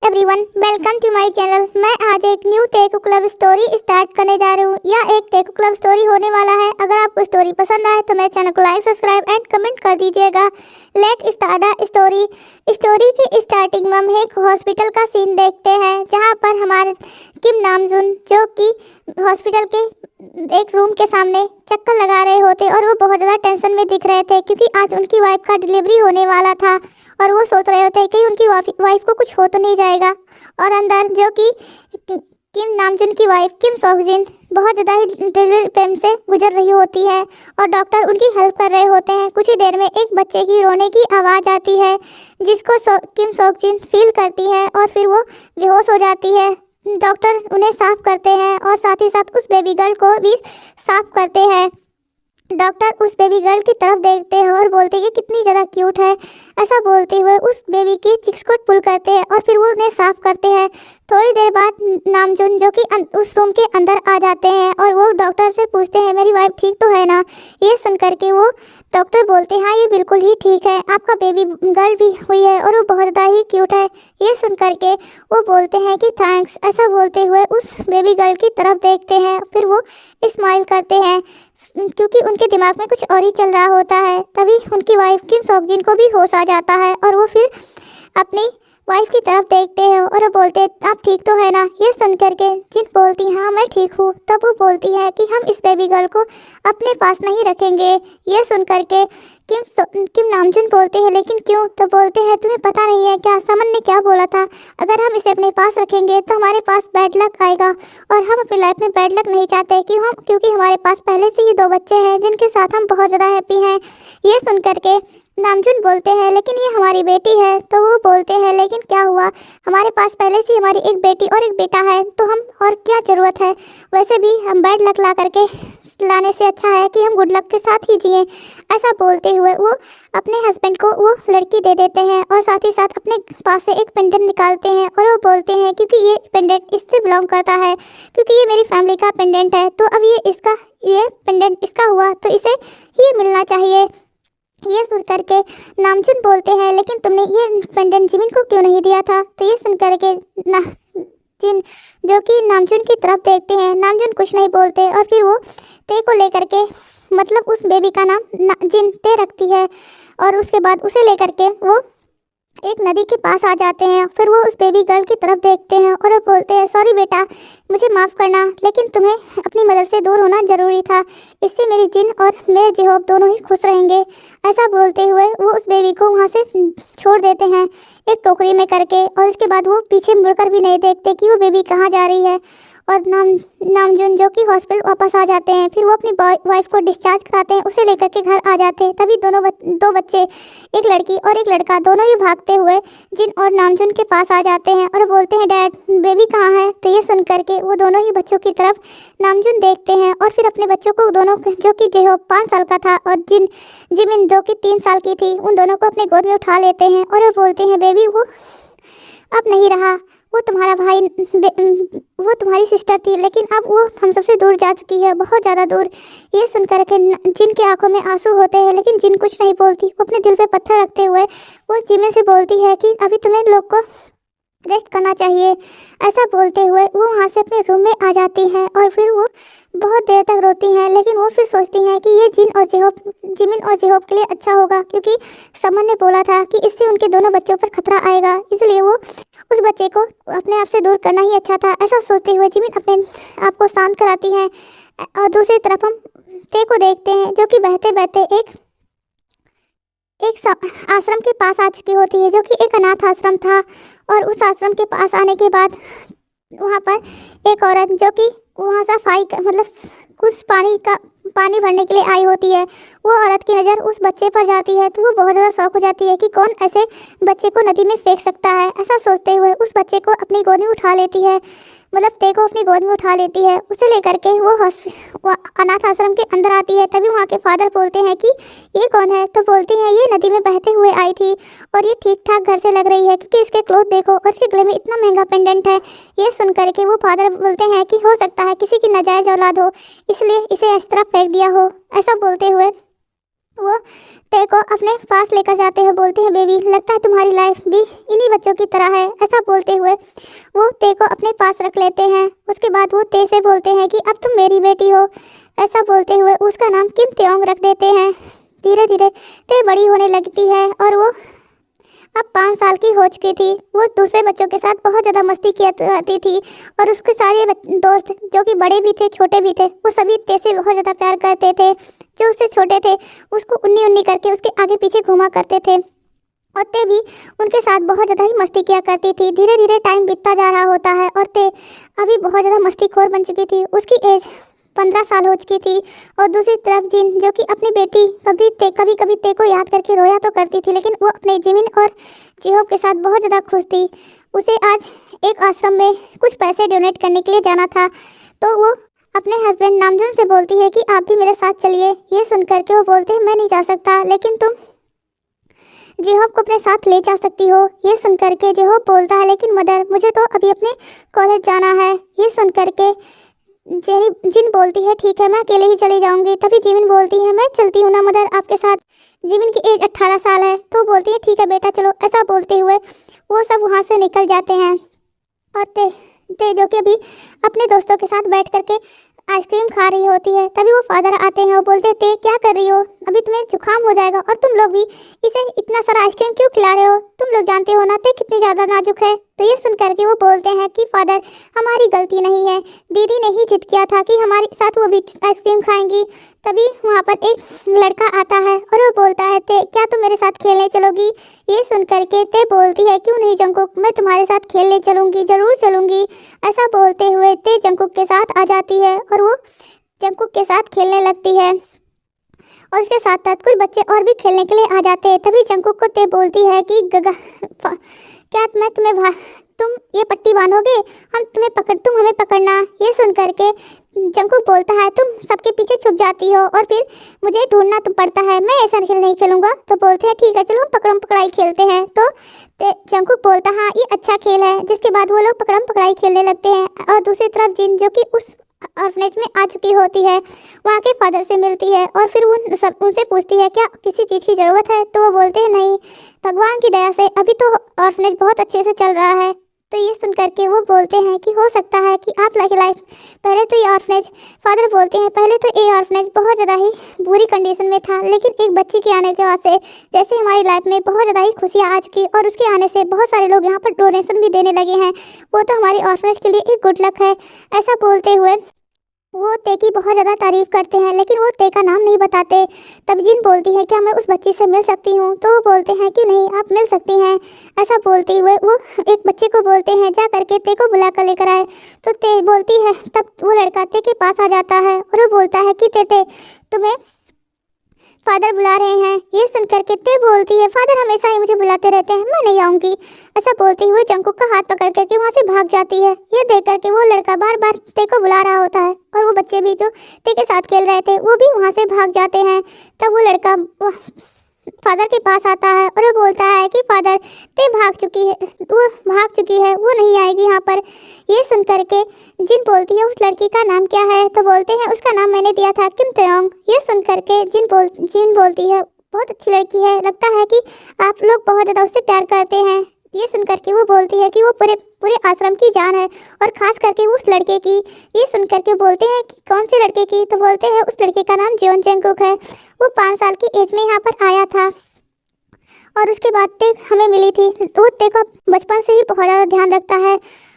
Everyone, welcome to my channel. मैं आज एक new Telugu club story start करने जा रही हूँ। यह एक तेलुगु क्लब स्टोरी होने वाला है। अगर आपको स्टोरी पसंद आए तो मेरे चैनल को लाइक, सब्सक्राइब एंड कमेंट कर दीजिएगा। Let start the story. Story की स्टार्टिंग में हम एक हॉस्पिटल का सीन देखते हैं, जहाँ पर हमारे किम नामजुन, जो कि हॉस्पिटल के एक रूम के सामने चक्कर लगा रहे होते और वो बहुत ज़्यादा टेंशन में दिख रहे थे, क्योंकि आज उनकी वाइफ का डिलीवरी होने वाला था और वो सोच रहे होते कि उनकी वाइफ को कुछ हो तो नहीं जाएगा। और अंदर जो कि किम नामजुन की वाइफ किम सोकजिन बहुत ज़्यादा ही डिलीवरी पेन से गुजर रही होती है और डॉक्टर उनकी हेल्प कर रहे होते हैं। कुछ ही देर में एक बच्चे की रोने की आवाज़ आती है, जिसको किम सोकजिन फील करती है और फिर वो बेहोश हो जाती है। डॉक्टर उन्हें साफ करते हैं और साथ ही साथ उस बेबी गर्ल को भी साफ करते हैं। डॉक्टर उस बेबी गर्ल की तरफ देखते हैं और बोलते हैं ये कितनी ज़्यादा क्यूट है। ऐसा बोलते हुए उस बेबी की चिक्स को पुल करते हैं और फिर वो उन्हें साफ करते हैं। थोड़ी देर बाद नामजुन, जो कि उस रूम के अंदर आ जाते हैं और वो डॉक्टर से पूछते हैं मेरी वाइफ ठीक तो है ना। ये सुन करके वो डॉक्टर बोलते हैं हाँ, ये बिल्कुल ही ठीक है, आपका बेबी गर्ल भी हुई है और वो बहुत ज़्यादा ही क्यूट है। ये सुन करके वो बोलते हैं कि थैंक्स। ऐसा बोलते हुए उस बेबी गर्ल की तरफ देखते हैं, फिर वो स्माइल करते हैं, क्योंकि उनके दिमाग में कुछ और ही चल रहा होता है। तभी उनकी वाइफ किम सोकजिन को भी होश आ जाता है और वो फिर अपनी वाइफ की तरफ देखते हैं और वो बोलते हैं आप ठीक तो है ना। ये सुन करके जिन बोलती हाँ मैं ठीक हूँ, तब वो बोलती है कि हम इस बेबी गर्ल को अपने पास नहीं रखेंगे। ये सुन करके किम नामजुन बोलते हैं लेकिन क्यों। तो बोलते हैं तुम्हें पता नहीं है क्या, समन ने क्या बोला था, अगर हम इसे अपने पास रखेंगे तो हमारे पास बैड लक आएगा और हम अपनी लाइफ में बैड लक नहीं चाहते क्योंकि हमारे पास पहले से ही 2 बच्चे हैं जिनके साथ हम बहुत ज़्यादा हैप्पी हैं। ये सुन करके नामजुन बोलते हैं लेकिन ये हमारी बेटी है। तो वो बोलते हैं लेकिन क्या हुआ, हमारे पास पहले से हमारी एक बेटी और एक बेटा है, तो हम और क्या ज़रूरत है। वैसे भी हम बैड लक ला करके लाने से अच्छा है कि हम गुड लक के साथ ही जिएं। ऐसा बोलते हुए वो अपने हस्बैंड को वो लड़की दे देते हैं और साथ ही साथ अपने पास से एक पेंडेंट निकालते हैं और वो बोलते हैं क्योंकि ये पेंडेंट इससे बिलोंग करता है, क्योंकि ये मेरी फैमिली का पेंडेंट है, तो अब ये पेंडेंट इसका हुआ तो इसे ये मिलना चाहिए। ये सुन करके नामजुन बोलते हैं लेकिन तुमने ये पेंडेंट जिमिन को क्यों नहीं दिया था। तो ये सुन करके जिन, जो कि नामजुन की तरफ देखते हैं, नामजुन कुछ नहीं बोलते और फिर वो ते को लेकर के, मतलब उस बेबी का नाम जिन ते रखती है और उसके बाद उसे लेकर के वो एक नदी के पास आ जाते हैं। फिर वो उस बेबी गर्ल की तरफ देखते हैं और वो बोलते हैं सॉरी बेटा, मुझे माफ़ करना, लेकिन तुम्हें अपनी मदर से दूर होना ज़रूरी था, इससे मेरी जिन और मेरे जेहोब दोनों ही खुश रहेंगे। ऐसा बोलते हुए वो उस बेबी को वहाँ से छोड़ देते हैं एक टोकरी में करके, और उसके बाद वो पीछे मुड़कर भी नहीं देखते कि वो बेबी कहाँ जा रही है। और नामजुन, जो कि हॉस्पिटल वापस आ जाते हैं, फिर वो अपनी वाइफ को डिस्चार्ज कराते हैं, उसे लेकर के घर आ जाते हैं। तभी दो बच्चे, एक लड़की और एक लड़का, दोनों ही भागते हुए जिन और नामजुन के पास आ जाते हैं और बोलते हैं डैड बेबी कहाँ है। तो ये सुन करके वो दोनों ही बच्चों की तरफ नामजुन देखते हैं और फिर अपने बच्चों को दोनों, जो कि जेहोब 5 साल का था और जिमिन जो कि 3 साल की थी, उन दोनों को अपने गोद में उठा लेते हैं और वो बोलते हैं बेबी वो अब नहीं रहा, वो तुम्हारा भाई, वो तुम्हारी सिस्टर थी, लेकिन अब वो हम सबसे दूर जा चुकी है, बहुत ज़्यादा दूर। ये सुनकर के जिन की आंखों में आंसू होते हैं लेकिन जिन कुछ नहीं बोलती। वो अपने दिल पे पत्थर रखते हुए वो जिमिन से बोलती है कि अभी तुम्हें लोग को रेस्ट करना चाहिए। ऐसा बोलते हुए वो वहाँ से अपने रूम में आ जाती हैं और फिर वो बहुत देर तक रोती हैं, लेकिन वो फिर सोचती हैं कि ये जिमिन और जेहोब के लिए अच्छा होगा, क्योंकि समन ने बोला था कि इससे उनके दोनों बच्चों पर खतरा आएगा, इसलिए वो उस बच्चे को अपने आप से दूर करना ही अच्छा था। ऐसा सोचते हुए जिमिन अपने आप को शांत कराती हैं। और दूसरी तरफ हम ते को देखते हैं, जो कि बहते बहते एक आश्रम के पास आ चुकी होती है, जो कि एक अनाथ आश्रम था। और उस आश्रम के पास आने के बाद वहाँ पर एक औरत, जो कि वहाँ सफाई मतलब कुछ पानी भरने के लिए आई होती है, वो औरत की नज़र उस बच्चे पर जाती है, तो वो बहुत ज़्यादा शौक हो जाती है कि कौन ऐसे बच्चे को नदी में फेंक सकता है। ऐसा सोचते हुए उस बच्चे को अपनी गोद में उठा लेती है, मतलब ते को अपनी गोद में उठा लेती है। उसे लेकर के वो अनाथ आश्रम के अंदर आती है। तभी वहाँ के फादर बोलते हैं कि ये कौन है। तो बोलती हैं ये नदी में बहते हुए आई थी और ये ठीक ठाक घर से लग रही है, क्योंकि इसके क्लोथ देखो और इसके गले में इतना महंगा पेंडेंट है। ये सुन करके वो फादर बोलते हैं कि हो सकता है किसी की नाजायज़ औलाद हो, इसलिए इसे इस तरह फेंक दिया हो। ऐसा बोलते हुए वो ते को अपने पास लेकर जाते हैं, बोलते हैं बेबी लगता है तुम्हारी लाइफ भी इन्हीं बच्चों की तरह है। ऐसा बोलते हुए वो ते को अपने पास रख लेते हैं। उसके बाद वो ते से बोलते हैं कि अब तुम मेरी बेटी हो। ऐसा बोलते हुए उसका नाम किम त्योंग रख देते हैं। धीरे धीरे ते बड़ी होने लगती है और वो अब 5 साल की हो चुकी थी। वो दूसरे बच्चों के साथ बहुत ज़्यादा मस्ती किया करती थी और उसके सारे दोस्त जो कि बड़े भी थे छोटे भी थे वो सभी ते से बहुत ज़्यादा प्यार करते थे। जो उससे छोटे थे उसको उन्नी उन्नी करके उसके आगे पीछे घुमा करते थे और ते भी उनके साथ बहुत ज़्यादा ही मस्ती किया करती थी। धीरे धीरे टाइम बीतता जा रहा होता है और ते अभी बहुत ज़्यादा मस्तीखोर बन चुकी थी। उसकी एज 15 साल हो चुकी थी और दूसरी तरफ जिन जो कि अपनी बेटी कभी कभी ते को याद करके रोया तो करती थी, लेकिन वो अपने जिमिन और जिहोब के साथ बहुत ज़्यादा खुश थी। उसे आज एक आश्रम में कुछ पैसे डोनेट करने के लिए जाना था, तो वो अपने हस्बैंड नामजुन से बोलती है कि आप भी मेरे साथ चलिए। ये सुन करके वो बोलते हैं मैं नहीं जा सकता, लेकिन तुम जिहोब को अपने साथ ले जा सकती हो। ये सुन करके जिहोब बोलता है लेकिन मदर मुझे तो अभी अपने कॉलेज जाना है। ये सुन करके जिन बोलती है ठीक है मैं अकेले ही चली जाऊंगी। तभी जिमिन बोलती है मैं चलती हूँ ना मदर आपके साथ। जिमिन की एज 18 साल है तो बोलती है ठीक है बेटा चलो। ऐसा बोलते हुए वो सब वहाँ से निकल जाते हैं और ते जो कि अभी अपने दोस्तों के साथ बैठ करके आइसक्रीम खा रही होती है। तभी वो फादर आते हैं और बोलते ते क्या कर रही हो, अभी तुम्हें जुकाम हो जाएगा और तुम लोग भी इसे इतना सारा आइसक्रीम क्यों खिला रहे हो, तुम लोग जानते हो ना ते कितनी ज़्यादा नाजुक है। तो ये सुन करके वो बोलते हैं कि फादर हमारी गलती नहीं है, दीदी ने ही जिद किया था कि हमारे साथ वो भी आइसक्रीम खाएंगी। तभी वहाँ पर एक लड़का आता है और वो बोलता है ते क्या तुम मेरे साथ खेलने चलोगी। ये सुन करके ते बोलती है क्यों नहीं जंकुक, मैं तुम्हारे साथ खेलने चलूँगी, ज़रूर चलूँगी। ऐसा बोलते हुए ते जंकुक के साथ आ जाती है और वो जंकुक के साथ खेलने लगती है और उसके साथ साथ कुछ बच्चे और भी खेलने के लिए आ जाते हैं। तभी जंकुक को ते बोलती है कि क्या मैं तुम्हें तुम ये पट्टी बांधोगे, हम तुम हमें पकड़ना। ये सुन करके जंकुक बोलता है तुम सबके पीछे छुप जाती हो और फिर मुझे ढूंढना तुम पड़ता है, मैं ऐसा खेल नहीं खेलूंगा। तो बोलते हैं ठीक है चलो हम पकड़म पकड़ाई खेलते हैं। तो जंकुक बोलता हाँ ये अच्छा खेल है। जिसके बाद वो लोग पकड़म पकड़ाई खेलने लगते हैं और दूसरी तरफ जिन जो कि उस ऑर्फनेज में आ चुकी होती है वहाँ के फादर से मिलती है और फिर उनसे पूछती है क्या किसी चीज़ की ज़रूरत है। तो वो बोलते हैं नहीं, भगवान की दया से अभी तो ऑर्फनेज बहुत अच्छे से चल रहा है। तो ये सुन करके वो बोलते हैं कि हो सकता है कि आप लाइफ पहले तो ये ऑर्फनेज फादर बोलते हैं पहले तो ये ऑर्फनेज बहुत ज़्यादा ही बुरी कंडीशन में था, लेकिन एक बच्ची के आने के बाद से जैसे हमारी लाइफ में बहुत ज़्यादा ही खुशियाँ आ चुकी और उसके आने से बहुत सारे लोग यहाँ पर डोनेशन भी देने लगे हैं, वो तो हमारी ऑर्फनेज के लिए एक गुड लक है। ऐसा बोलते हुए वो ते की बहुत ज़्यादा तारीफ़ करते हैं, लेकिन वो ते का नाम नहीं बताते। तब जिन बोलती है क्या मैं उस बच्ची से मिल सकती हूँ। तो वो बोलते हैं कि नहीं आप मिल सकती हैं। ऐसा बोलते हुए वो एक बच्चे को बोलते हैं जा करके ते को बुला कर लेकर आए। तो ते बोलती है, तब वो लड़का ते के पास आ जाता है और वो बोलता है कि ते तुम्हें फादर बुला रहे हैं। ये सुन करके ते बोलती है फादर हमेशा ही मुझे बुलाते रहते हैं, मैं नहीं आऊँगी। ऐसा बोलते हुए जंकुक का हाथ पकड़ करके वहाँ से भाग जाती है। ये देख करके वो लड़का बार बार ते को बुला रहा होता है और वो बच्चे भी जो ते के साथ खेल रहे थे वो भी वहाँ से भाग जाते हैं। तब वो लड़का फादर के पास आता है और वो बोलता है कि फादर ते वो भाग चुकी है, वो नहीं आएगी यहाँ पर। ये सुन करके जिन बोलती है उस लड़की का नाम क्या है। तो बोलते हैं उसका नाम मैंने दिया था किम त्योंग। ये सुन करके जिन बोलती है बहुत अच्छी लड़की है, लगता है कि आप लोग बहुत ज़्यादा उससे प्यार करते हैं। ये सुन करके वो बोलती है कि वो पूरे आश्रम की जान है और ख़ास करके उस लड़के की। ये सुन करके बोलते हैं कि कौन से लड़के की। तो बोलते हैं उस लड़के का नाम जियोन जंकुक है, वो 5 साल की एज में यहाँ पर आया था और उसके बाद ते हमें मिली थी। वो ते को बचपन से ही बहुत ज़्यादा ध्यान रखता है।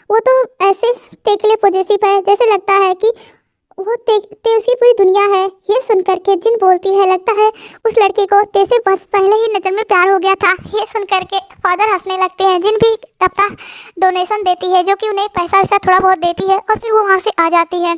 वो तो ऐसे ते के लिए पॉजिटिव है जैसे लगता है कि वो ते उसकी पूरी दुनिया है। ये सुन करके जिन बोलती है लगता है उस लड़के को ते से पहले ही नज़र में प्यार हो गया था। ये सुन करके फादर हंसने लगते हैं। जिन भी अपना डोनेशन देती है जो कि उन्हें पैसा वैसा थोड़ा बहुत देती है और फिर वो वहाँ से आ जाती है।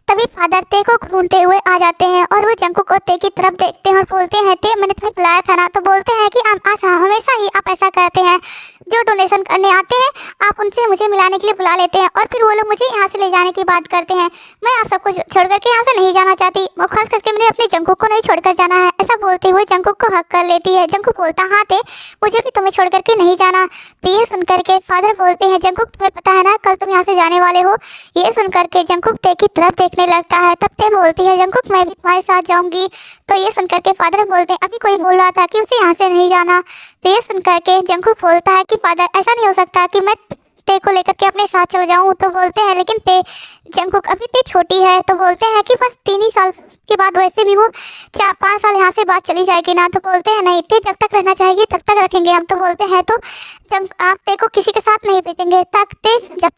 तभी फादर ते को ढूंढते हुए आ जाते हैं और वो जंकुक को ते की तरफ देखते हैं और बोलते हैं ते मैंने तुम्हें बुलाया था ना। तो बोलते हैं कि आज हमेशा ही आप ऐसा करते हैं, जो डोनेशन करने आते हैं आप उनसे मुझे मिलाने के लिए बुला लेते हैं और फिर वो लोग मुझे यहाँ से ले जाने की बात करते हैं। मैं आप सबको छोड़ करके यहाँ से नहीं जाना चाहती, खास करके मैंने अपने जंकुक को नहीं छोड़कर जाना है। ऐसा बोलते हुए जंकुक को हक कर लेती है। जंकुक बोलता हाँ ते मुझे भी तुम्हें छोड़ करके नहीं जाना। तो ये सुन करके फादर बोलते हैं जंकुक तुम्हें पता है ना कल तुम यहाँ से जाने वाले हो। ये सुन करके जंकुक ते की तरफ देखने रुकने लगता है। तब ते बोलती है जंगकुक मैं भी तुम्हारे साथ जाऊंगी। तो ये सुनकर के फादर बोलते हैं अभी कोई बोल रहा था कि उसे यहाँ से नहीं जाना। तो ये सुनकर के जंगकुक बोलता है कि फादर ऐसा नहीं हो सकता कि मैं ते को लेकर के अपने साथ चल जाऊं। तो बोलते हैं लेकिन ते जंगकुक अभी ते छोटी है। तो बोलते हैं कि बस 3 ही साल के बाद वैसे भी वो 4-5 साल यहाँ से बाद चली जाएगी ना। तो बोलते हैं नहीं ते जब तक रहना चाहिए तब तक रखेंगे हम। तो बोलते हैं तो आप ते को किसी के साथ नहीं भेजेंगे तक ते जब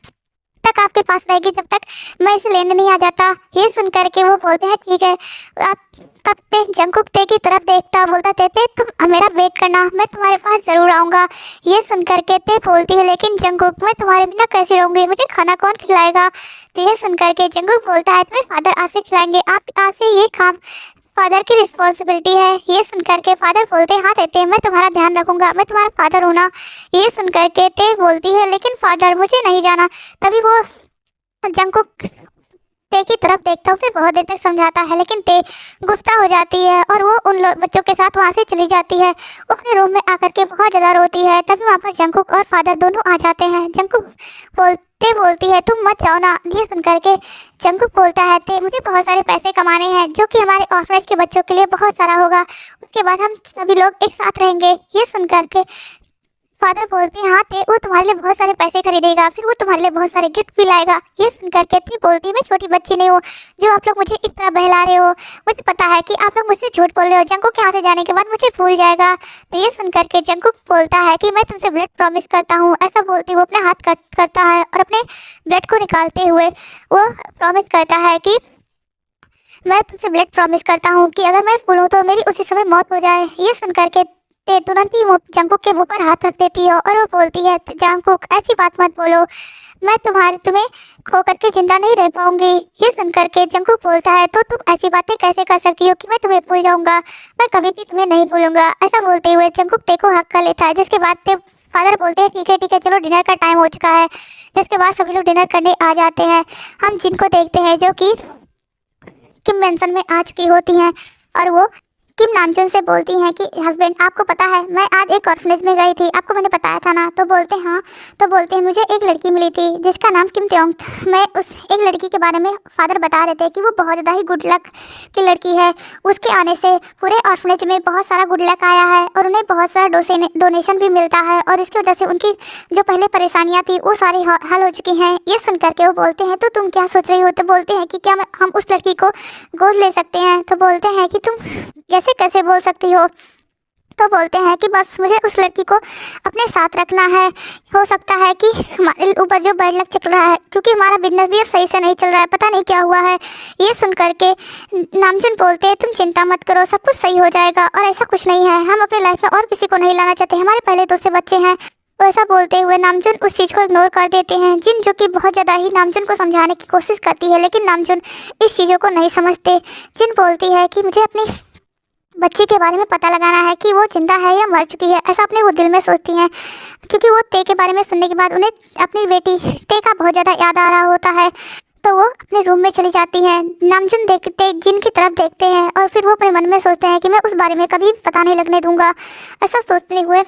तक आपके पास रहेगी जब तक मैं इसे लेने नहीं आ जाता। ये सुन करके वो बोलते हैं ठीक है। तब ते जंगकुक ते की तरफ देखता बोलता ते तुम मेरा वेट करना मैं तुम्हारे पास ज़रूर आऊँगा। ये सुन करके ते बोलती है लेकिन जंगकुक मैं तुम्हारे बिना कैसे रहूँगी, मुझे खाना कौन खिलाएगा। तो ये सुन करके जंगकुक बोलता है तुम्हें फादर आज से खिलाएंगे, आप आज से ये काम फादर की रिस्पॉन्सिबिलिटी है। ये सुन करके फादर बोलते हैं हाँ ते मैं तुम्हारा ध्यान रखूंगा, मैं तुम्हारा फादर हूँ ना। ये सुन करके ते बोलती है लेकिन फादर मुझे नहीं जाना। तभी वो जंगकुक ते की तरफ देखता उसे बहुत देर तक समझाता है लेकिन ते गुस्सा हो जाती है और वो उन बच्चों के साथ वहाँ से चली जाती है। वो अपने रूम में आकर के बहुत ज़्यादा रोती है। तभी वहाँ पर जंगकुक और फादर दोनों आ जाते हैं। जंगकुक बोलती है तुम मत जाओ ना। ये सुन करके जंगकुक बोलता है ते मुझे बहुत सारे पैसे कमाने हैं जो कि हमारे ऑर्फनेज के बच्चों के लिए बहुत सारा होगा, उसके बाद हम सभी लोग एक साथ रहेंगे। ये सुन करके फादर बोलते हैं हाँ ते वो तुम्हारे लिए बहुत सारे पैसे खरीदेगा, फिर वो तुम्हारे लिए बहुत सारे गिफ्ट भी लाएगा। ये सुनकर के ते बोलती है मैं छोटी बच्ची नहीं हूँ जो आप लोग मुझे इस तरह बहला रहे हो, मुझे पता है कि आप लोग मुझसे झूठ बोल रहे हो, जंगकुक के यहाँ से जाने के बाद मुझे भूल जाएगा। तो ये सुनकर के जंगकुक बोलता है कि मैं तुमसे ब्लड प्रॉमिस करता हूँ। ऐसा बोलते वो अपने हाथ करता है और अपने ब्लड को निकालते हुए वो प्रॉमिस करता है कि मैं तुमसे ब्लड प्रॉमिस करता हूँ कि अगर मैं बोलूँ तो मेरी उसी समय मौत हो जाए। ये सुनकर के ते तुरंत ही जंगकुक के मुंह पर हाथ रख देती है और वो बोलती है जंगकुक ऐसी बात मत बोलो, मैं तुम्हें खो करके जिंदा नहीं रह पाऊंगी। ये सुनकर के जंगकुक बोलता है तो तुम ऐसी बातें कैसे कर सकती हो कि मैं तुम्हें भूल जाऊंगा, मैं कभी भी तुम्हें नहीं भूलूंगा। ऐसा बोलते हुए जंगकुक ते को हक कर लेता है। जिसके बाद ते फादर बोलते हैं ठीक है चलो डिनर का टाइम हो चुका है। जिसके बाद सभी लोग डिनर करने आ जाते हैं। हम जिनको देखते हैं जो कि किम मेंशन में आ चुकी होती हैं और वो किम नामजून से बोलती हैं कि हस्बैंड आपको पता है मैं आज एक ऑर्फनेज में गई थी, आपको मैंने बताया था ना। तो बोलते हैं हाँ। तो बोलते हैं मुझे एक लड़की मिली थी जिसका नाम किम त्योंग था। मैं उस एक लड़की के बारे में फादर बता रहे थे कि वो बहुत ज़्यादा ही गुड लक की लड़की है, उसके आने से पूरे ऑर्फनेज में बहुत सारा गुड लक आया है और उन्हें बहुत सारा डोनेशन भी मिलता है और इसकी वजह से उनकी जो पहले परेशानियाँ थी वो सारी हल हो चुकी हैं। ये सुन करके वो बोलते हैं तो तुम क्या सोच रही हो। तो बोलते हैं कि क्या हम उस लड़की को गोद ले सकते हैं। तो बोलते हैं कि तुम कैसे बोल सकती हो। तो बोलते हैं कि बस मुझे उस लड़की को अपने साथ रखना है, हो सकता है कि हमारे ऊपर जो बैड लक चल रहा है क्योंकि हमारा बिजनेस भी अब सही से नहीं चल रहा है, पता नहीं क्या हुआ है। ये सुन करके नामजून बोलते हैं तुम चिंता मत करो, सब कुछ सही हो जाएगा और ऐसा कुछ नहीं है, हम अपने लाइफ में और किसी को नहीं लाना चाहते, हमारे पहले 2 से बच्चे हैं। वैसा बोलते हुए नामजून उस चीज़ को इग्नोर कर देते हैं। जिन जो कि बहुत ज़्यादा ही नामजून को समझाने की कोशिश करती है लेकिन नामजून इस चीज़ों को नहीं समझते। जिन बोलती है कि मुझे अपनी बच्ची के बारे में पता लगाना है कि वो जिंदा है या मर चुकी है, ऐसा अपने वो दिल में सोचती हैं क्योंकि वो ते के बारे में सुनने के बाद उन्हें अपनी बेटी ते का बहुत ज़्यादा याद आ रहा होता है। तो वो अपने रूम में चली जाती हैं। नामजून देखते जिन की तरफ देखते हैं और फिर वो अपने मन में सोचते हैं कि मैं उस बारे में कभी पता नहीं लगने दूंगा। ऐसा सोचते हुए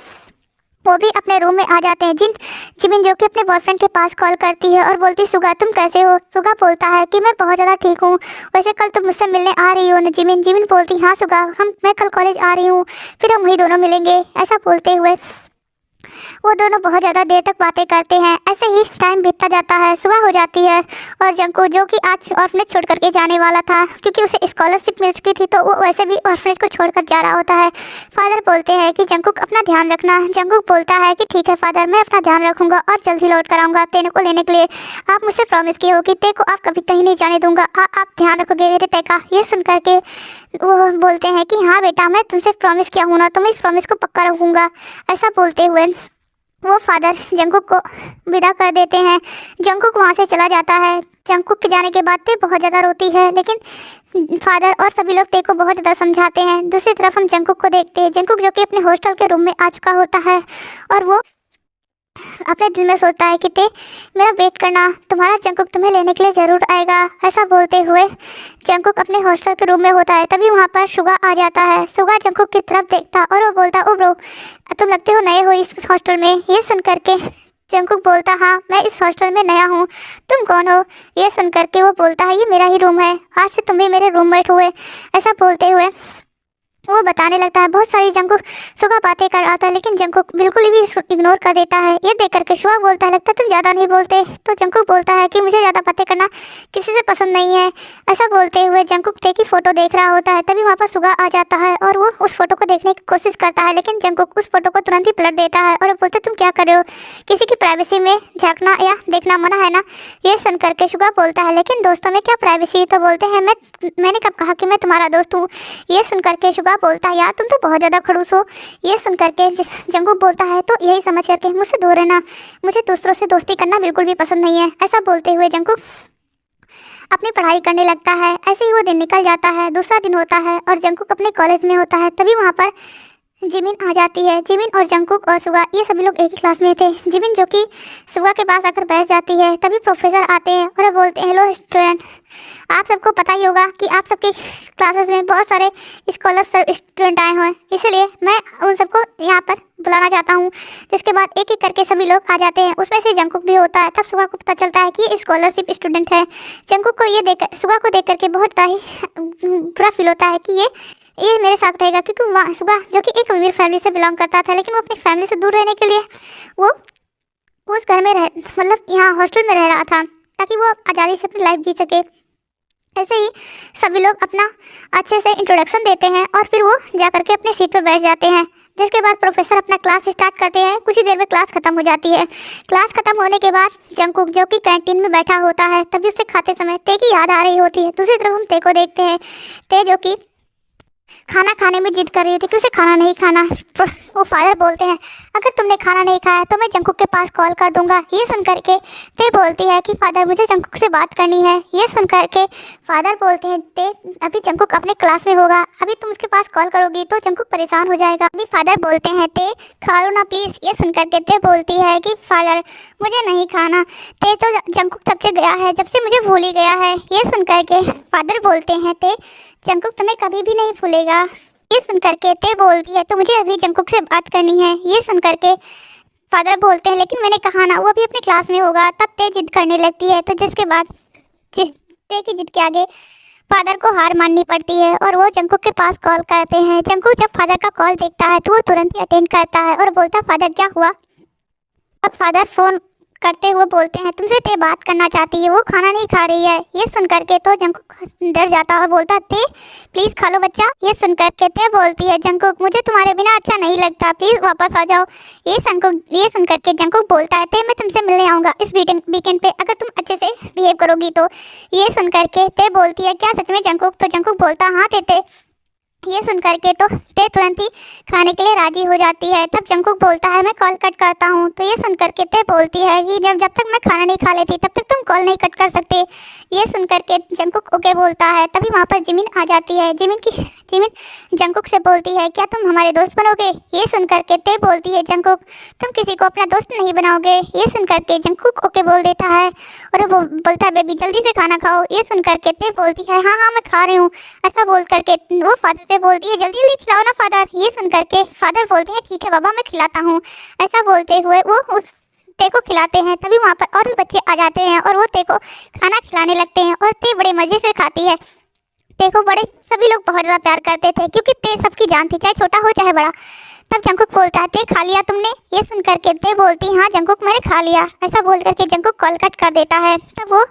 वो भी अपने रूम में आ जाते हैं। जिमिन जो कि अपने बॉयफ्रेंड के पास कॉल करती है और बोलती सुगा तुम कैसे हो। सुगा बोलता है कि मैं बहुत ज़्यादा ठीक हूँ, वैसे कल तुम मुझसे मिलने आ रही हो ना। जिमिन बोलती हाँ सुगा मैं कल कॉलेज आ रही हूँ, फिर हम वही दोनों मिलेंगे। ऐसा बोलते हुए वो दोनों बहुत ज़्यादा देर तक बातें करते हैं। ऐसे ही टाइम बीतता जाता है, सुबह हो जाती है और जंगकुक जो कि आज ऑर्फनेज छोड़ करके जाने वाला था क्योंकि उसे स्कॉलरशिप मिल चुकी थी तो वो वैसे भी ऑर्फनेज को छोड़कर जा रहा होता है। फादर बोलते हैं कि जंगकुक अपना ध्यान रखना। जंगकुक बोलता है कि ठीक है फादर मैं अपना ध्यान रखूंगा और जल्द ही लौट कर आऊँगा तेने को लेने के लिए। आप मुझसे प्रॉमिस किए हो कि ते को आप कभी कहीं नहीं जाने दूंगा, आप ध्यान रखोगे मेरे ते का। ये सुन करके वो बोलते हैं कि हाँ बेटा मैं तुमसे प्रॉमिस किया हूँ ना तो मैं इस प्रॉमिस को पक्का रखूँगा। ऐसा बोलते हुए वो फादर जंगकुक को विदा कर देते हैं। जंगकुक वहाँ से चला जाता है। जंगकुक के जाने के बाद ते बहुत ज़्यादा रोती है लेकिन फादर और सभी लोग ते को बहुत ज़्यादा समझाते हैं। दूसरी तरफ हम जंगकुक को देखते हैं। जंगकुक जो कि अपने हॉस्टल के रूम में आ चुका होता है और वो अपने दिल में सोचता है कि ते मेरा वेट करना, तुम्हारा जंगकुक तुम्हें लेने के लिए ज़रूर आएगा। ऐसा बोलते हुए जंगकुक अपने हॉस्टल के रूम में होता है। तभी वहाँ पर सुगा आ जाता है। सुगा जंगकुक की तरफ देखता और वो बोलता ओ ब्रो तुम लगते हो नए हो इस हॉस्टल में। ये सुन करके जंकुक बोलता, हाँ मैं इस हॉस्टल में नया हूँ, तुम कौन हो? ये सुन करके वो बोलता है, ये मेरा ही रूम है, आज से तुम भी मेरे रूममेट हुए। ऐसा बोलते हुए वो बताने लगता है। बहुत सारी जंकुक सुगा बातें कर रहा था, लेकिन जंकुक बिल्कुल भी इग्नोर कर देता है। ये देख करके शुआ बोलता है, लगता है तुम ज़्यादा नहीं बोलते। तो जंकुक बोलता है कि मुझे ज़्यादा बातें करना किसी से पसंद नहीं है। ऐसा बोलते हुए जंकुक टे की फ़ोटो देख रहा होता है, तभी वहाँ पर सुगा आ जाता है और वो उस फोटो को देखने की कोशिश करता है, लेकिन जंकुक उस फोटो को तुरंत ही पलट देता है और बोलते तुम क्या कर रहे हो? किसी की प्राइवेसी में झांकना या देखना मना है ना? ये सुन करके शुगा बोलता है, लेकिन दोस्तों में क्या प्राइवेसी? तो बोलते हैं मैंने कब कहा कि मैं तुम्हारा दोस्त हूँ? ये सुन करके शुगा बोलता है, यार तुम तो बहुत ज़्यादा खड़ूस हो। ये सुन करके जंकुक बोलता है, तो यही समझ करके मुझसे दूर रहना, मुझे दूसरों से दोस्ती करना बिल्कुल भी पसंद नहीं है। ऐसा बोलते हुए जंकुक अपनी पढ़ाई करने लगता है। ऐसे ही वो दिन निकल जाता है। दूसरा दिन होता है और जंकुक अपने कॉलेज में होता है, तभी वहाँ पर जिमिन आ जाती है। जिमिन और जंकुक और सुगा ये सभी लोग एक ही क्लास में थे। जिमिन जो कि सुगा के पास आकर बैठ जाती है, तभी प्रोफेसर आते हैं और बोलते हैं, हेलो स्टूडेंट, आप सबको पता ही होगा कि आप सबके क्लासेस में बहुत सारे स्कॉलर स्टूडेंट आए हुए हैं, इसलिए मैं उन सबको यहाँ पर बुलाना चाहता हूँ। जिसके बाद एक एक करके सभी लोग आ जाते हैं, उसमें से जंकुक भी होता है। तब सुगा को पता चलता है कि ये स्कॉलरशिप स्टूडेंट है। जंकुक को ये देख सुगा को देख करके बहुत ही बुरा फील होता है कि ये मेरे साथ रहेगा, क्योंकि वहाँ सुगा जो कि एक अमीर फैमिली से बिलोंग करता था, लेकिन वो अपनी फैमिली से दूर रहने के लिए वो उस घर में मतलब यहाँ हॉस्टल में रह रहा था, ताकि वो आज़ादी से अपनी लाइफ जी सके। ऐसे ही सभी लोग अपना अच्छे से इंट्रोडक्शन देते हैं और फिर वो जा करके अपने सीट पर बैठ जाते हैं। जिसके बाद प्रोफेसर अपना क्लास स्टार्ट करते हैं। कुछ ही देर में क्लास खत्म हो जाती है। क्लास खत्म होने के बाद जंकुक जो कि कैंटीन में बैठा होता है, तभी उसे खाते समय ते की याद आ रही होती है। दूसरी तरफ हम ते को देखते हैं, ते जो कि खाना खाने में जिद कर रही थी कि उसे खाना नहीं खाना। वो फादर बोलते हैं, अगर तुमने खाना नहीं खाया तो मैं जंकुक के पास कॉल कर दूंगा। ये सुन करके ते बोलती है कि फादर मुझे जंकुक से बात करनी है। ये सुन करके फादर बोलते हैं, ते अभी जंकुक अपने क्लास में होगा, अभी तुम उसके पास कॉल करोगी तो जंकुक परेशान हो जाएगा। अभी फादर बोलते हैं, ते खा लो ना प्लीज़। ये सुन करके ते बोलती है कि फादर मुझे नहीं खाना, ते तो जंकुक तब से गया है जब से मुझे भूल ही गया है। ये सुन करके फादर बोलते हैं, ते जंकुक तुम्हें कभी भी नहीं भूलेगा। ये सुन करके ते बोलती है, तो मुझे अभी जंकुक से बात करनी है। ये सुन करके फादर बोलते हैं, लेकिन मैंने कहा ना वो अभी अपने क्लास में होगा। तब ते जिद करने लगती है, तो जिसके बाद ते की जिद के आगे फादर को हार माननी पड़ती है और वो जंकुक के पास कॉल करते हैं। जंकुक जब फादर का कॉल देखता है तो वो तुरंत ही अटेंड करता है और बोलता है, फादर क्या हुआ? अब फादर फ़ोन करते हुए बोलते हैं, तुमसे ते बात करना चाहती है, वो खाना नहीं खा रही है। ये सुन करके तो जंकुक डर जाता है और बोलता है, ते प्लीज़ खा लो बच्चा। ये सुन करके ते बोलती है, जंकुक मुझे तुम्हारे बिना अच्छा नहीं लगता, प्लीज़ वापस आ जाओ। ये सुन करके जंकुक बोलता है, ते मैं तुमसे मिलने आऊँगा इस वीकेंड पे, अगर तुम अच्छे से बिहेव करोगी तो। ये सुन करके ते बोलती है, क्या सच में जंकुक? तो जंकुक बोलता है, हाँ ते। ये सुन करके तो ते तुरंत ही खाने के लिए राजी हो जाती है। तब जंकुक बोलता है, मैं कॉल कट करता हूँ। तो ये सुन करके ते बोलती है कि जब तक मैं खाना नहीं खा लेती तब तक तुम कॉल नहीं कट कर सकते। ये सुन करके जंकुक ओके बोलता है। तभी वहाँ पर जिमिन आ जाती है। जिमिन जंकुक से बोलती है, क्या तुम हमारे दोस्त बनोगे? ये सुन करके ते बोलती है, जंकुक तुम किसी को अपना दोस्त नहीं बनाओगे। ये सुन करके जंकुक ओके बोल देता है और वो बोलता है, बेबी जल्दी से खाना खाओ। ये सुन करके ते बोलती है, हाँ हाँ मैं खा रही हूँ। ऐसा बोल करके वो फादर से बोलती है, जल्दी जल्दी खिलाओ ना फादर। ये सुन करके फादर बोलते हैं, ठीक है बाबा मैं खिलाता हूँ। ऐसा बोलते हुए वो उस ते को खिलाते हैं। तभी वहाँ पर और भी बच्चे आ जाते हैं और वो ते को खाना खिलाने लगते हैं और ते बड़े मज़े से खाती है। ते को बड़े सभी लोग बहुत ज़्यादा प्यार करते थे, क्योंकि ते सबकी जान थी, चाहे छोटा हो चाहे बड़ा। तब जंकुक बोलता है, ते खा लिया तुमने? ये सुन करके ते बोलती, हाँ जंकुक मैंने खा लिया। ऐसा बोल करके जंकुक कॉल कट कर देता है। तब वो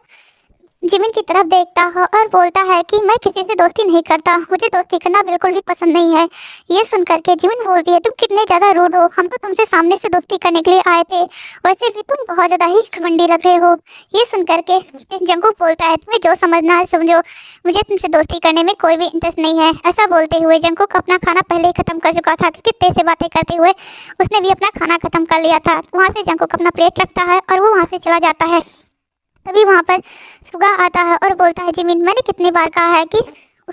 जिमिन की तरफ देखता है और बोलता है कि मैं किसी से दोस्ती नहीं करता, मुझे दोस्ती करना बिल्कुल भी पसंद नहीं है। ये सुन करके जिमिन बोलती है, तुम कितने ज़्यादा रूड हो, हम तो तुमसे सामने से दोस्ती करने के लिए आए थे, वैसे भी तुम बहुत ज़्यादा ही घमंडी लग रहे हो। ये सुन करके जंकुक बोलता है, तुम्हें जो समझना है समझो, मुझे तुमसे दोस्ती करने में कोई भी इंटरेस्ट नहीं है। ऐसा बोलते हुए जंकुक अपना खाना पहले ही ख़त्म कर चुका था, क्योंकि ते से बातें करते हुए उसने भी अपना खाना ख़त्म कर लिया था। वहाँ से जंकुक अपना प्लेट रखता है और वो वहाँ से चला जाता है। तभी वहाँ पर सुगा आता है और बोलता है, जिमिन मैंने कितनी बार कहा है कि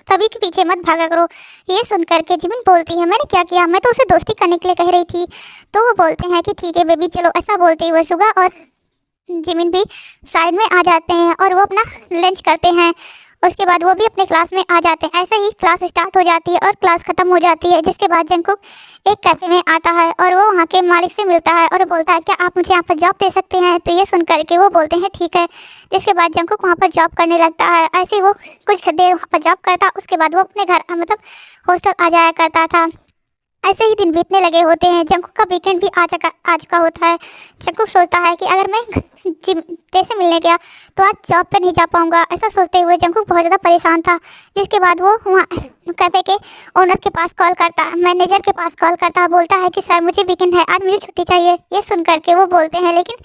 सभी के पीछे मत भागा करो। ये सुन करके जिमिन बोलती है, मैंने क्या किया, मैं तो उसे दोस्ती करने के लिए कह रही थी। तो वो बोलते हैं कि ठीक है बेबी चलो। ऐसा बोलते हुए सुगा और जिमिन भी साइड में आ जाते हैं और वो अपना लंच करते हैं उसके बाद वो भी अपने क्लास में आ जाते हैं। ऐसे ही क्लास स्टार्ट हो जाती है और क्लास ख़त्म हो जाती है, जिसके बाद जंगकुक एक कैफ़े में आता है और वो वहाँ के मालिक से मिलता है और बोलता है क्या आप मुझे यहाँ पर जॉब दे सकते हैं। तो ये सुन करके वो बोलते हैं ठीक है। जिसके बाद जंगकुक वहाँ पर जॉब करने लगता है। ऐसे ही वो कुछ देर वहाँ पर जॉब करता, उसके बाद वो अपने घर मतलब हॉस्टल आ जाया करता था। ऐसे ही दिन बीतने लगे होते हैं। जंगकुक का वीकेंड भी आ चुका होता है। जंगकुक सोचता है कि अगर मैं तेरे से मिलने गया तो आज जॉब पे नहीं जा पाऊंगा। ऐसा सोचते हुए जंगकुक बहुत ज़्यादा परेशान था। जिसके बाद वो वहाँ कैफ़े के ओनर के पास कॉल करता, मैनेजर के पास कॉल करता, बोलता है कि सर मुझे वीकेंड है, आज मुझे छुट्टी चाहिए। ये सुन करके वो बोलते हैं लेकिन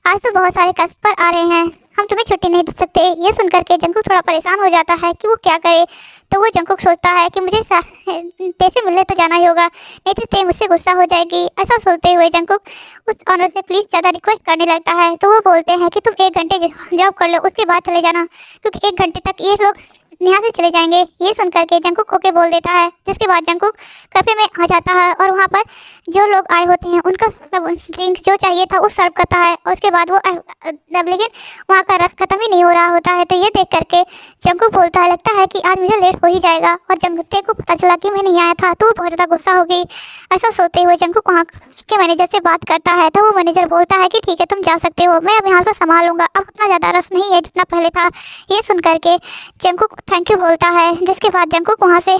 आज तो बहुत सारे कस्टमर आ रहे हैं, हम तुम्हें छुट्टी नहीं दे सकते। ये सुन करके जंगकुक थोड़ा परेशान हो जाता है कि वो क्या करे। तो वो जंगकुक सोचता है कि मुझे तेरे से मिलने तो जाना ही होगा, नहीं तो ते मुझसे गुस्सा हो जाएगी। ऐसा सोचते हुए जंगकुक उस ऑनर से प्लीज़ ज़्यादा रिक्वेस्ट करने लगता है। तो वो बोलते हैं कि तुम 1 घंटे जॉब कर लो, उसके बाद चले जाना, क्योंकि 1 घंटे तक ये लोग यहाँ से चले जाएंगे। ये सुन करके जंगकुक ओके बोल देता है। जिसके बाद जंगकुक कैफ़े में आ जाता है और वहाँ पर जो लोग आए होते हैं उनका ड्रिंक जो चाहिए था वो सर्व करता है। और उसके बाद वो लेकिन वहाँ का रस खत्म ही नहीं हो रहा होता है। तो ये देख करके जंगकुक बोलता है लगता है कि आज मुझे लेट हो ही जाएगा। और जंगकुक को पता चला कि मैं नहीं आया था तो वो बहुत ज़्यादा गुस्सा हो गई। ऐसा सोचते हुए जंगकुक वहाँ के मैनेजर से बात करता है। तो वो मैनेजर बोलता है कि ठीक है तुम जा सकते हो, मैं अब यहाँ पर संभाल लूँगा, अब उतना ज़्यादा रस नहीं है जितना पहले था। ये सुन करके जंगकुक थैंक यू बोलता है। जिसके बाद जंगकुक वहाँ से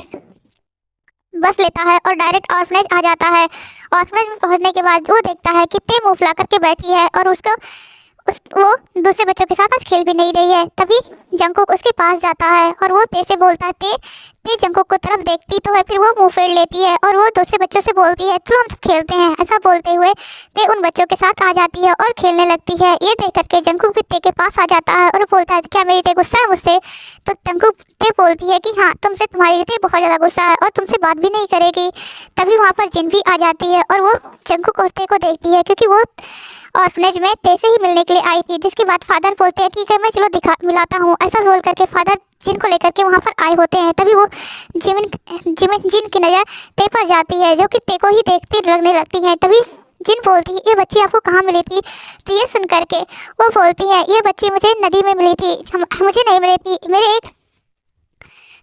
बस लेता है और डायरेक्ट ऑर्फनेज आ जाता है। ऑर्फनेज में पहुँचने के बाद वो देखता है कि ते मुँह फुला करके बैठी है और वो दूसरे बच्चों के साथ आज खेल भी नहीं रही है। तभी जंगकुक उसके पास जाता है और वो ते से बोलता है ते जंगकुक को तरफ देखती तो है, फिर वो मुंह फेर लेती है और वो दूसरे बच्चों से बोलती है चलो हम सब खेलते हैं। ऐसा बोलते हुए ते उन बच्चों के साथ आ जाती है और खेलने लगती है। ये देख करके जंगकुक भी ते के पास आ जाता है और बोलता है क्या मेरी ते गुस्सा है मुझसे। तो जंगकुक ते बोलती है कि हाँ तुमसे तुम्हारी ते बहुत ज़्यादा गुस्सा है और तुमसे बात भी नहीं करेगी। तभी वहाँ पर जिन भी आ जाती है और वो जंगकुक और ते को देखती है, क्योंकि वो ऑर्फनेज में ते से ही मिलने के लिए आई थी। जिसके बाद फादर बोलते हैं ठीक है मैं चलो मिलाता हूँ। ऐसा बोल करके फादर जिन को लेकर के वहाँ पर आए होते हैं। तभी वो जिन की नज़र ते पर जाती है, जो कि ते को ही देखती लगने लगती है। तभी जिन बोलती है ये बच्ची आपको कहाँ मिली थी। तो ये सुन करके वो बोलती है ये बच्ची मुझे नदी में मिली थी, मुझे नहीं मिली थी, मेरे एक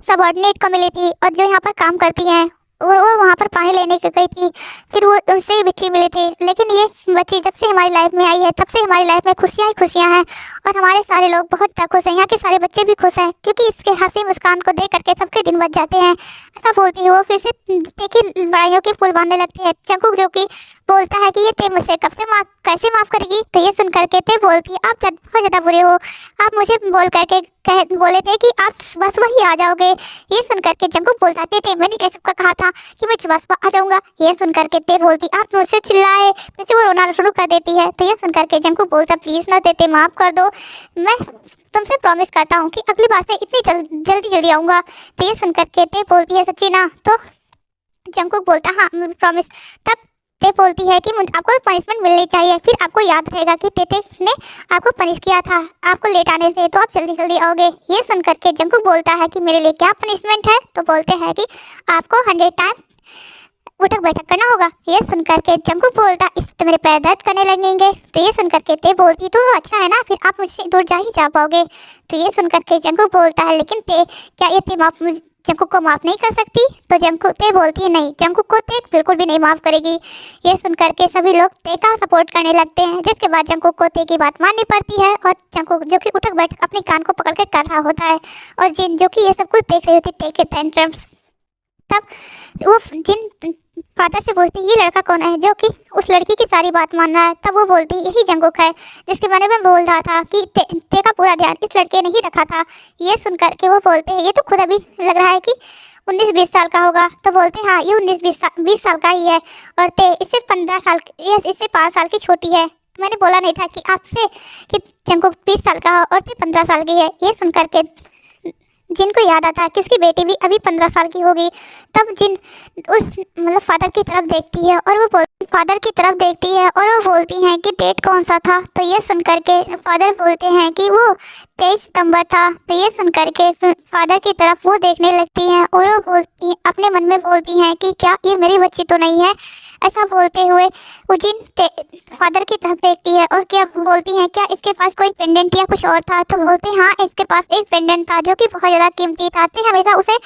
सबॉर्डिनेट को मिली थी और जो यहाँ पर काम करती हैं और वो वहाँ पर पानी लेने के गई थी, फिर वो उनसे ही बच्ची मिली थी। लेकिन ये बच्ची जब से हमारी लाइफ में आई है तब से हमारी लाइफ में खुशियाँ ही खुशियाँ हैं और हमारे सारे लोग बहुत ज़्यादा खुश हैं। यहाँ के सारे बच्चे भी खुश हैं क्योंकि इसके हंसी मुस्कान को देख करके सबके दिन बच जाते हैं। ऐसा बोलती है वो फिर से देखिए लड़ाइयों के पुल बांधने लगते हैं। जंगकुक जो कि बोलता है कि ये ते मुझसे कब से कैसे माफ़ करेगी। तो ये सुन करके ते बोलती है आप बहुत ज़्यादा बुरे हो, आप मुझे बोल करके बोले थे कि आप सुबह सुबह ही आ जाओगे। ये सुन करके जंगकुक बोलता थे मैंने कैसे कहा था कि मैं सुबह सुबह आ जाऊँगा। ये सुन करके ते बोलती आप मुझसे चिल्लाए, फिर से वो रोना शुरू कर देती है। तो ये सुन करके जंगकुक बोलता प्लीज़ ना देते माफ़ कर दो, मैं तुमसे प्रॉमिस करता हूँ कि अगली बार से इतनी जल्दी आऊँगा। तो ये सुन करके ते बोलती है सच्ची ना। तो जंगकुक बोलता हाँ प्रॉमिस। तब ते बोलती है कि आपको पनिशमेंट मिलनी चाहिए, फिर आपको याद रहेगा कि तेते ने आपको पनिश किया था आपको लेट आने से, तो आप जल्दी आओगे। ये सुन करके जंगकुक बोलता है कि मेरे लिए क्या पनिशमेंट है। तो बोलते हैं कि आपको 100 टाइम उठक बैठक करना होगा। ये सुन करके जंगकुक बोलता इससे तो मेरे पैर दर्द करने लगेंगे। तो ये सुन करके ते बोलती तो अच्छा है ना, फिर आप मुझसे दूर जा ही जा पाओगे। तो ये सुन करके जंगकुक बोलता है लेकिन ते क्या ये ते माफ जंगकुक को माफ़ नहीं कर सकती। तो जंगकुक ते बोलती है नहीं जंगकुक को ते बिल्कुल भी नहीं माफ़ करेगी। ये सुन करके सभी लोग ते का सपोर्ट करने लगते हैं। जिसके बाद जंगकुक को ते की बात माननी पड़ती है और जंगकुक जो कि उठक बैठक अपने कान को पकड़ कर कर रहा होता है और जिन जो कि ये सब कुछ देख रही होती ते के टेंट्रम्स। तब वो जिन फादर से बोलती ये लड़का कौन है जो कि उस लड़की की सारी बात मान रहा है। तब वो बोलती यही जंगकुक है जिसके बारे में बोल रहा था कि ते का पूरा ध्यान इस लड़के ने ही रखा था। ये सुन करके वो बोलते हैं ये तो खुद अभी लग रहा है कि 19-20 साल का होगा। तो बोलते हैं हाँ ये 19-20 साल का ही है और ते इससे 5 साल की छोटी है। मैंने बोला नहीं था कि आपसे कि जंगकुक 20 साल का और ते 15 साल की है। ये सुन करके जिनको याद आता है कि उसकी बेटी भी अभी 15 साल की होगी। तब जिन उस मतलब फादर की तरफ देखती है और वो बोलती हैं कि डेट कौन सा था। तो ये सुन करके फादर बोलते हैं कि वो 23 सितंबर था। तो ये सुन करके फादर की तरफ वो देखने लगती हैं और वो अपने मन में बोलती हैं कि क्या ये मेरी बच्ची तो नहीं है। ऐसा बोलते हुए वो जिन फादर की तरफ देखती है और क्या बोलती है, क्या इसके पास कोई पेंडेंट या कुछ और था? तो बोलते हैं हाँ, इसके पास एक पेंडेंट था जो कि बहुत ज़्यादा कीमती था, ते हमेशा उसे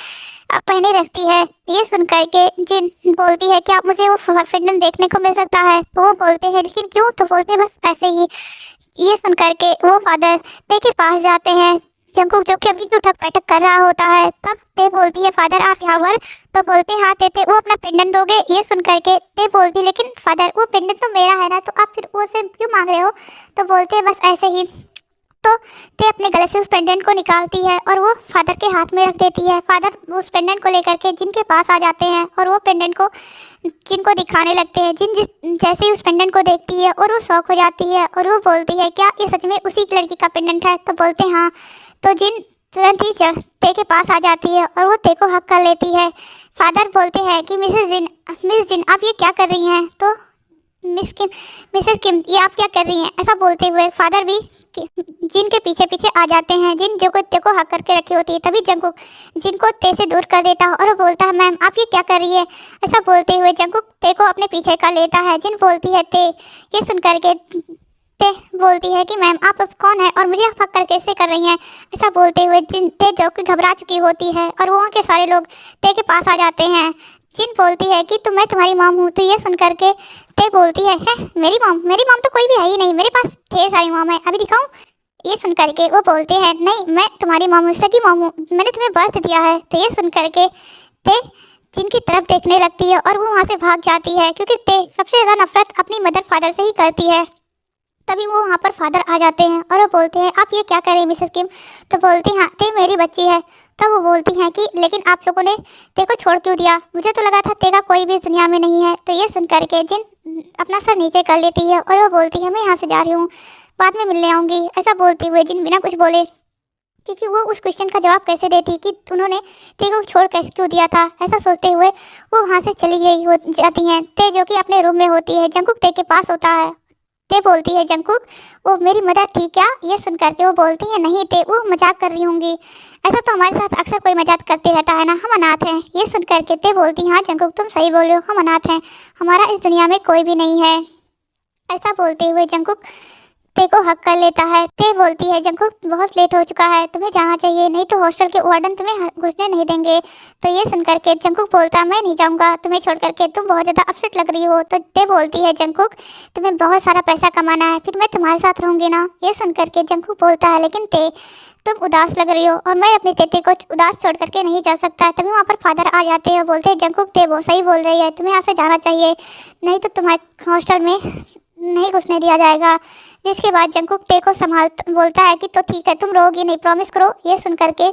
पहने रखती है। ये सुन करके जिन बोलती है क्या मुझे वो पेंडेंट देखने को मिल सकता है? तो वो बोलते हैं लेकिन क्यों? तो बोलते हैं बस ऐसे ही। ये सुन करके वो फादर ते के पास जाते हैं, जंकुक जो कि अभी उठक बैठक कर रहा होता है। तब ते बोलती है फादर आप यहाँ पर? तो बोलते हाँ ते वो अपना पेंडेंट दोगे? ये सुन करके ते बोलती लेकिन फादर वो पेंडेंट तो मेरा है ना, तो आप फिर उसे क्यों मांग रहे हो? तो बोलते हैं बस ऐसे ही। तो ते अपने गले से उस पेंडेंट को निकालती है और वो फादर के हाथ में रख देती है। फादर उस पेंडेंट को लेकर के जिन के पास आ जाते हैं और वो पेंडेंट को जिन को दिखाने लगते हैं। जिन जैसे ही उस पेंडेंट को देखती है और वो शौक हो जाती है और वो बोलती है क्या ये सच में उसी लड़की का पेंडेंट है? तो बोलते हैं हाँ। तो जिन तुरंत ही ते के पास आ जाती है और वो ते को हक कर लेती है। फादर बोलते हैं कि मिस जिन आप ये क्या कर रही हैं? तो मिसेस किम ये आप क्या कर रही हैं? ऐसा बोलते हुए फादर भी जिन के पीछे पीछे आ जाते हैं। जिन जो को ते को हक करके रखी होती है। तभी जंकुक जिन को ते से दूर कर देता है और वो बोलता है मैम आप ये क्या कर रही है? ऐसा बोलते हुए जंकुक ते को अपने पीछे कर लेता है। जिन बोलती है ते ये सुन करके ते बोलती है कि मैम आप कौन है और मुझे हक कर कैसे कर रही हैं? ऐसा बोलते हुए जिन ते जो कि घबरा चुकी होती है और वहाँ के सारे लोग ते के पास आ जाते हैं। जिन बोलती है कि मैं तुम्हारी मॉम हूँ। तो ये सुन करके ते बोलती है मेरी मॉम तो कोई भी है ही नहीं, मेरे पास ढेर सारी मॉम है, अभी दिखाऊं? ये सुन करके वो बोलते हैं नहीं मैं तुम्हारी मॉम हूँ, सगी मॉम हूँ, मैंने तुम्हें बर्थ दिया है। तो ये सुन करके ते जिनकी तरफ देखने लगती है और वो वहाँ से भाग जाती है क्योंकि ते सबसे ज़्यादा नफरत अपनी मदर फादर से ही करती है। तभी वो वहाँ पर फादर आ जाते हैं और वो बोलते हैं आप ये क्या कर रहे हैं मिसेस किम? तो बोलती हैं हाँ ते मेरी बच्ची है। तब वो बोलती हैं कि लेकिन आप लोगों ने ते को छोड़ क्यों दिया? मुझे तो लगा था ते का कोई भी दुनिया में नहीं है। तो ये सुन करके जिन अपना सर नीचे कर लेती है और वो बोलती है मैं यहाँ से जा रही हूँ, बाद में मिलने आऊँगी। ऐसा बोलते हुए जिन बिना कुछ बोले, क्योंकि वो उस क्वेश्चन का जवाब कैसे देती कि उन्होंने ते को छोड़ कैसे क्यों दिया था, ऐसा सोचते हुए वो वहाँ से चली गई हो जाती हैं। ते जो कि अपने रूम में होती है, जंकुक ते के पास होता है। ते बोलती है जंकुक वो मेरी मदर थी क्या? ये सुन करके वो बोलती है नहीं ते वो मजाक कर रही होंगी, ऐसा तो हमारे साथ अक्सर कोई मजाक करते रहता है ना, हम अनाथ हैं। ये सुन करके ते बोलती हाँ जंकुक तुम सही बोल रहे हो, हम अनाथ हैं, हमारा इस दुनिया में कोई भी नहीं है। ऐसा बोलते हुए जंकुक ते को हक कर लेता है। ते बोलती है जंकुक बहुत लेट हो चुका है, तुम्हें जाना चाहिए, नहीं तो हॉस्टल के वार्डन तुम्हें घुसने नहीं देंगे। तो ये सुन करके जंकुक बोलता है मैं नहीं जाऊँगा, तुम्हें छोड़ करके तुम बहुत ज़्यादा अपसेट लग रही हो। तो ते बोलती है जंकुक तुम्हें बहुत सारा पैसा कमाना है, फिर मैं तुम्हारे साथ रहूँगी ना। ये सुन करके जंकुक बोलता है लेकिन ते तुम उदास लग रही हो और मैं अपने तेते को उदास छोड़ करके नहीं जा सकता। तभी वहाँ पर फादर आ जाते हैं, बोलते हैं जंकुक ते वो सही बोल रही है, तुम्हें यहाँ से जाना चाहिए, नहीं तो तुम्हारे हॉस्टल में नहीं घुसने दिया जाएगा। जिसके बाद जंकुक ते को बोलता है कि तो ठीक है तुम रोगी नहीं, प्रॉमिस करो। ये सुन करके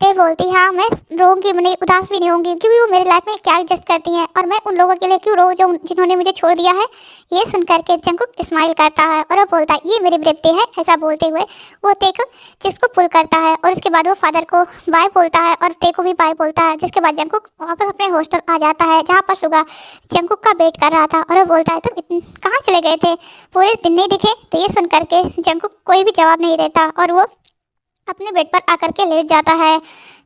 ते बोलती हाँ मैं रोऊंगी नहीं, उदास भी नहीं होंगी, क्योंकि वो मेरी लाइफ में क्या एडजस्ट करती हैं और मैं उन लोगों के लिए क्यों रो जो जिन्होंने मुझे छोड़ दिया है। ये सुन करके जंकुक स्माइल करता है और वो बोलता है ये मेरी ब्रेवटी है। ऐसा बोलते हुए वो ते को जिसको पुल करता है और उसके बाद वो फादर को बाय बोलता है और ते को भी बाय बोलता है। जिसके बाद जंकुक वापस अपने हॉस्टल आ जाता है जहाँ पर सुगा जंकुक का वेट कर रहा था और वो बोलता है तुम कहाँ चले गए थे, पूरे दिन नहीं दिखे। तो ये सुन करके जंकुक कोई भी जवाब नहीं देता और वो अपने बेड पर आकर के लेट जाता है।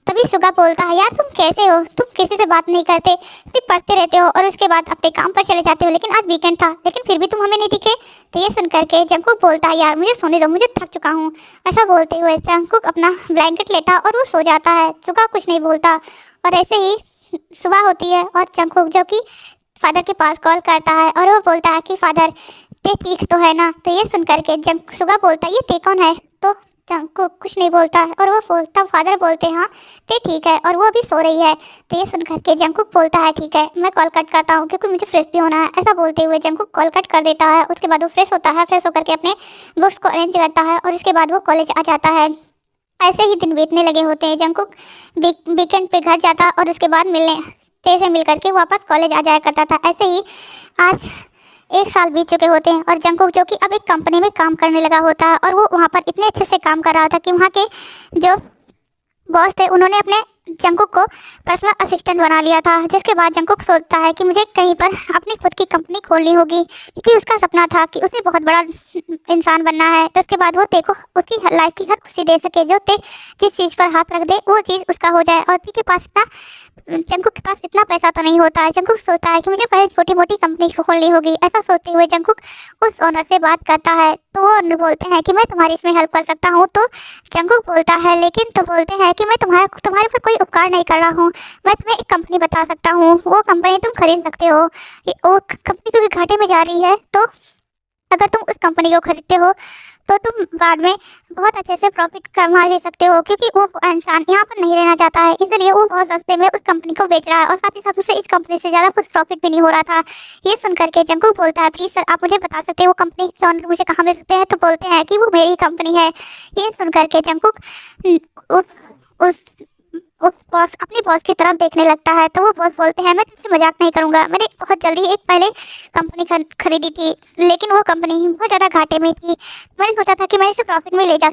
तभी सुगा बोलता है यार तुम कैसे हो, तुम किसी से बात नहीं करते, सिर्फ पढ़ते रहते हो और उसके बाद अपने काम पर चले जाते हो, लेकिन आज वीकेंड था लेकिन फिर भी तुम हमें नहीं दिखे। तो ये सुन करके जंकुक बोलता है यार मुझे सोने दो, मुझे थक चुका हूँ। ऐसा बोलते हुए जंकुक अपना ब्लैंकेट लेता और वो सो जाता है। सुगा कुछ नहीं बोलता और ऐसे ही सुबह होती है और जंकुक जो कि फादर के पास कॉल करता है और वो बोलता है कि फादर ते ठीक तो है ना। तो ये सुन करके सुगा बोलता है ये ते कौन है? तो जंकुक कुछ नहीं बोलता है और वो तब फादर बोलते हैं हाँ ते ठीक है और वो अभी सो रही है। तो ये सुन करके जंकुक बोलता है ठीक है मैं कॉल कट करता हूँ क्योंकि मुझे फ्रेश भी होना है। ऐसा बोलते हुए जंकुक कॉल कट कर देता है। उसके बाद वो फ्रेश होता है, फ्रेश होकर के अपने बुक्स को अरेंज करता है और उसके बाद वो कॉलेज आ जाता है। ऐसे ही दिन बीतने लगे होते हैं। जंकुक वीकेंड पे घर जाता और उसके बाद मिलने ते से मिल करके वापस कॉलेज आ जाया करता था। ऐसे ही आज 1 साल बीत चुके होते हैं और जंकुक जो कि अब एक कंपनी में काम करने लगा होता है और वो वहाँ पर इतने अच्छे से काम कर रहा था कि वहाँ के जो बॉस थे उन्होंने अपने जंगकुक को पर्सनल असिस्टेंट बना लिया था। जिसके बाद जंगकुक सोचता है कि मुझे कहीं पर अपनी खुद की कंपनी खोलनी होगी, क्योंकि उसका सपना था कि उसे बहुत बड़ा इंसान बनना है। तो उसके बाद वो ते को उसकी लाइफ की हर खुशी दे सके, जो ते जिस चीज़ पर हाथ रख दे वो चीज़ उसका हो जाए। और ते के पास जंगकुक के पास इतना पैसा तो नहीं होता है। जंगकुक सोचता है कि मुझे पहले छोटी मोटी कंपनी खोलनी होगी। ऐसा सोचते हुए जंगकुक उस ओनर से बात करता है, तो वो ओनर बोलते हैं कि मैं तुम्हारी इसमें हेल्प कर सकता हूँ। तो जंगकुक बोलता है, लेकिन तो बोलते हैं कि मैं तुम्हारे पर कोई उपकार नहीं कर रहा हूँ, मैं तुम्हें एक कंपनी बता सकता हूँ, वो कंपनी तुम खरीद सकते हो। वो कंपनी क्योंकि घाटे में जा रही है, तो अगर तुम उस कंपनी को खरीदते हो तो तुम बाद में बहुत अच्छे से प्रॉफिट कमा ले सकते हो, क्योंकि वो इंसान यहाँ पर नहीं रहना चाहता है, इसलिए वो बहुत सस्ते में उस कंपनी को बेच रहा है और साथ ही साथ उसे इस कंपनी से ज़्यादा कुछ प्रॉफिट भी नहीं हो रहा था। ये सुन करके जंगकुक बोलता है, प्लीज़ सर आप मुझे बता सकते हैं वो कंपनी के ओनर मुझे कहाँ मिल सकते हैं। तो बोलते हैं कि वो मेरी कंपनी है। ये सुन करके जंगकुक उस बॉस अपने बॉस की तरफ देखने लगता है। तो वो बॉस बोलते हैं, मैं तुमसे मजाक नहीं करूंगा, मैंने बहुत जल्दी एक पहले कंपनी खरीदी थी, लेकिन वो कंपनी बहुत ज़्यादा घाटे में थी। मैंने सोचा था कि मैं इसे प्रॉफिट में ले जा